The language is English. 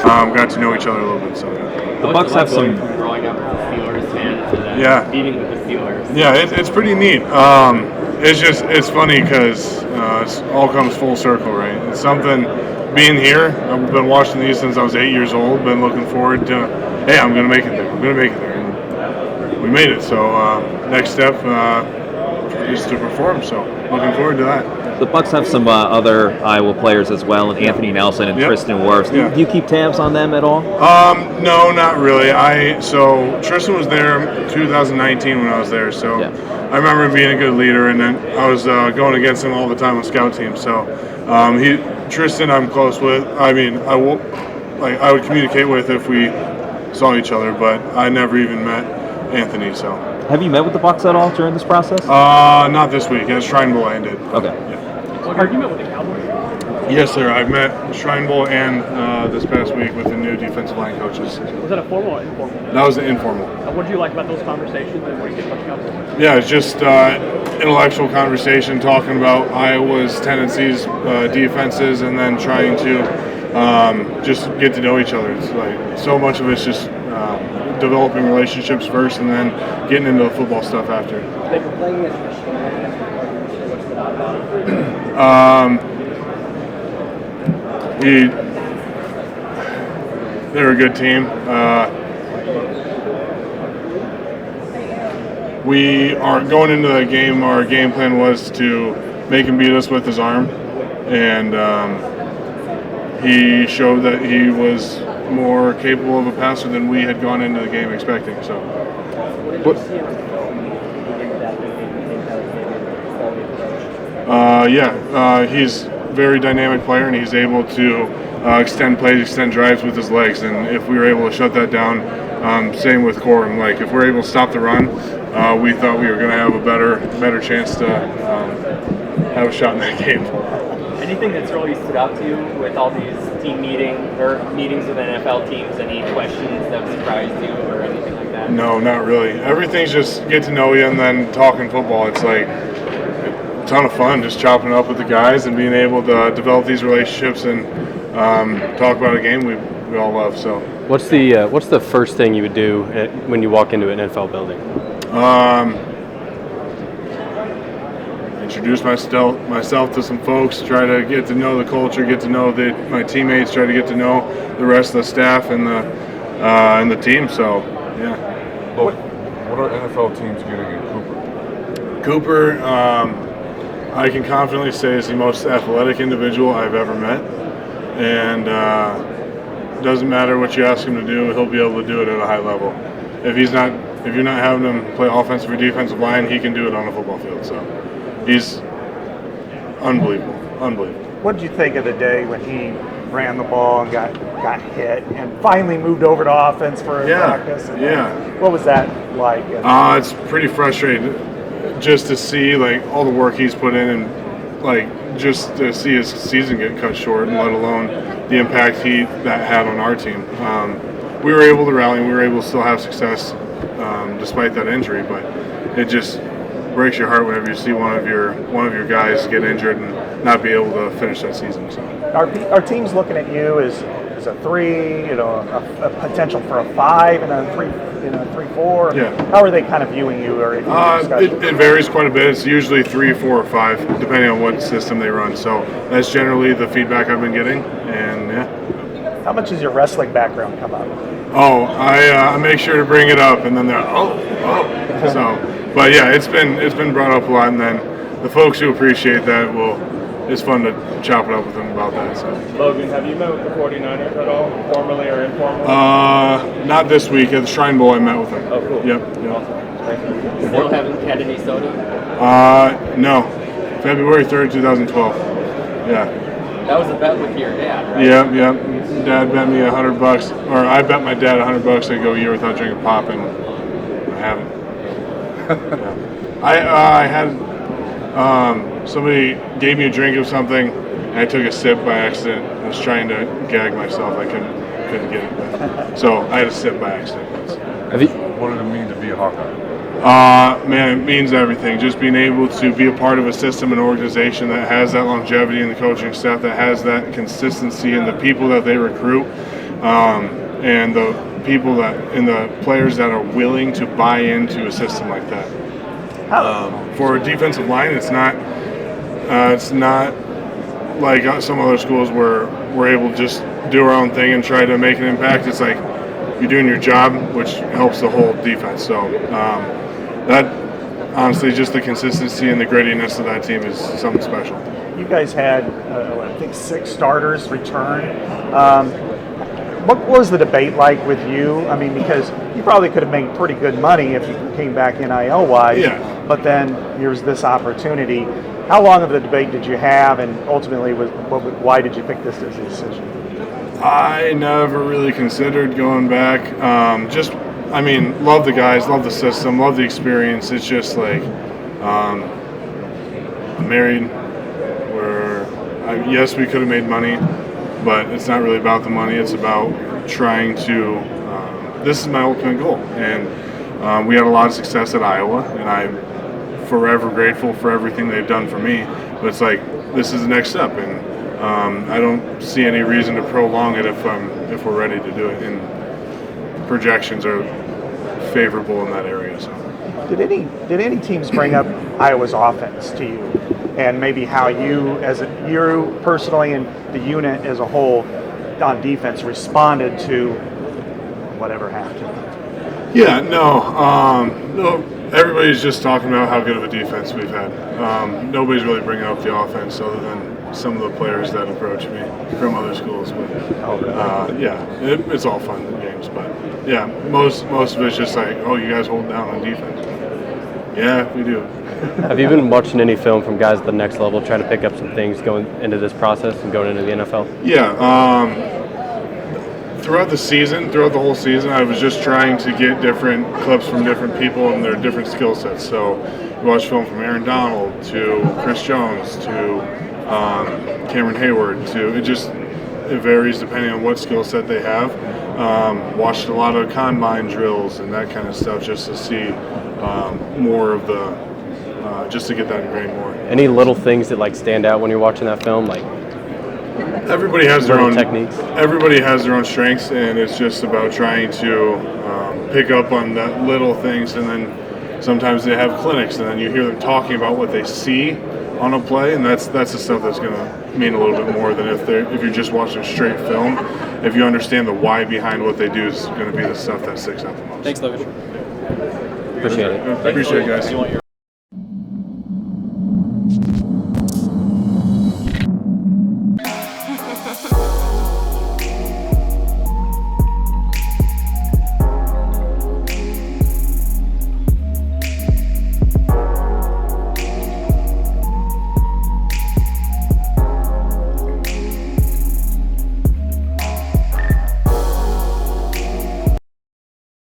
got to know each other a little bit. So The Bucks have some. Growing up as a Steelers fan to then meeting with the Steelers. Yeah, it's pretty neat. It's funny because it all comes full circle, right? It's something. Being here, I've been watching these since I was 8 years old. Been looking forward to, hey, I'm gonna make it there. I'm gonna make it there, and we made it. So next step is to perform. So looking forward to that. The Bucks have some other Iowa players as well, and Anthony Nelson and Tristan Wirfs. Yeah. Do you keep tabs on them at all? No, not really. So Tristan was there 2019 when I was there. So I remember him being a good leader, and then I was going against him all the time on scout teams. So Tristan, I'm close with. I mean, I would communicate with if we saw each other, but I never even met Anthony. So have you met with the Bucks at all during this process? Not this week. At Shrine Bowl, I did. Okay. Yeah. Have you met with the Cowboys? Yes, sir. I've met Shrine Bowl and this past week with the new defensive line coaches. Was that a formal or informal? That was an informal. What did you like about those conversations, and what do you think about the Cowboys? Yeah, it's just intellectual conversation, talking about Iowa's tendencies, defenses, and then trying to just get to know each other. It's like so much of it's just developing relationships first, and then getting into the football stuff after. They've been playing against Michigan. They're a good team. We are going into the game. Our game plan was to make him beat us with his arm, and he showed that he was more capable of a passer than we had gone into the game expecting. So. He's a very dynamic player, and he's able to extend plays, extend drives with his legs. And if we were able to shut that down, same with Corum. Like if we're able to stop the run, we thought we were going to have a better chance to have a shot in that game. Anything that's really stood out to you with all these team meetings with NFL teams? Any questions that surprised you or anything like that? No, not really. Everything's just get to know you and then talking football. It's like a ton of fun just chopping up with the guys and being able to develop these relationships and talk about a game we all love. So what's the first thing you would do when you walk into an NFL building? Introduce myself to some folks, try to get to know the culture, get to know my teammates, try to get to know the rest of the staff and the team. So, yeah. What are NFL teams getting in Cooper? Cooper, I can confidently say is the most athletic individual I've ever met, and doesn't matter what you ask him to do, he'll be able to do it at a high level. If you're not having him play offensive or defensive line, he can do it on a football field. So. He's unbelievable. What did you think of the day when he ran the ball and got hit and finally moved over to offense for practice? And what was that like? It's pretty frustrating just to see like all the work he's put in and like just to see his season get cut short, and let alone the impact that had on our team. We were able to rally and we were able to still have success despite that injury, but it just breaks your heart whenever you see one of your guys get injured and not be able to finish that season. So. Our team's looking at you as a 3, a potential for a 5 and a 3-4. Yeah. How are they kind of viewing you? Or it varies quite a bit. It's usually 3, 4, or 5, depending on what system they run. So that's generally the feedback I've been getting. And yeah. How much does your wrestling background come up? Oh, I make sure to bring it up, and then they're so. But yeah, it's been brought up a lot, and then the folks who appreciate that it's fun to chop it up with them about that. So. Logan, have you met with the 49ers at all, formally or informally? Not this week. At the Shrine Bowl, I met with them. Oh, cool. Yep. Awesome. Still haven't had any soda? No. February 3rd, 2012. Yeah. That was a bet with your dad, right? Yep. Dad bet me $100, or I bet my dad $100 to go a year without drinking pop, and I haven't. I had somebody gave me a drink of something, and I took a sip by accident. I was trying to gag myself. I couldn't get it. So I had a sip by accident. What did it mean to be a Hawkeye? Man, it means everything. Just being able to be a part of a system and organization that has that longevity in the coaching staff, that has that consistency in the people that they recruit, and the people that and the players that are willing to buy into a system like that. For a defensive line, it's not like some other schools where we're able to just do our own thing and try to make an impact. It's like you're doing your job, which helps the whole defense. So that honestly, just the consistency and the grittiness of that team is something special. You guys had, I think, 6 starters return. What was the debate like with you? I mean, because you probably could have made pretty good money if you came back NIL-wise, but then here's this opportunity. How long of the debate did you have, and ultimately, why did you pick this as a decision? I never really considered going back. Love the guys, love the system, love the experience. It's just like I'm married. Yes, we could have made money, but it's not really about the money. It's about trying to. This is my ultimate goal, and we had a lot of success at Iowa, and I'm forever grateful for everything they've done for me. But it's like this is the next step, and I don't see any reason to prolong it if we're ready to do it. And projections are favorable in that area. So, did any teams bring up Iowa's offense to you, and maybe how you personally and the unit as a whole on defense responded to whatever happened? Yeah, no. Everybody's just talking about how good of a defense we've had. Nobody's really bringing up the offense other than some of the players that approach me from other schools. But it's all fun in games. But yeah, most of it's just like, oh, you guys hold down on defense. Yeah, we do. Have you been watching any film from guys at the next level trying to pick up some things going into this process and going into the NFL? Yeah. Throughout the whole season, I was just trying to get different clips from different people and their different skill sets. So we watched film from Aaron Donald to Chris Jones to Cameron Hayward it varies depending on what skill set they have. Watched a lot of combine drills and that kind of stuff just to see more of the just to get that ingrained more. Any little things that stand out when you're watching that film, like? Everybody has their own techniques. Everybody has their own strengths, and it's just about trying to pick up on the little things. And then sometimes they have clinics, and then you hear them talking about what they see on a play, and that's the stuff that's going to mean a little bit more than if you're just watching straight film. If you understand the why behind what they do, is going to be the stuff that sticks out the most. Thanks, Logan. Appreciate it. Appreciate it, guys.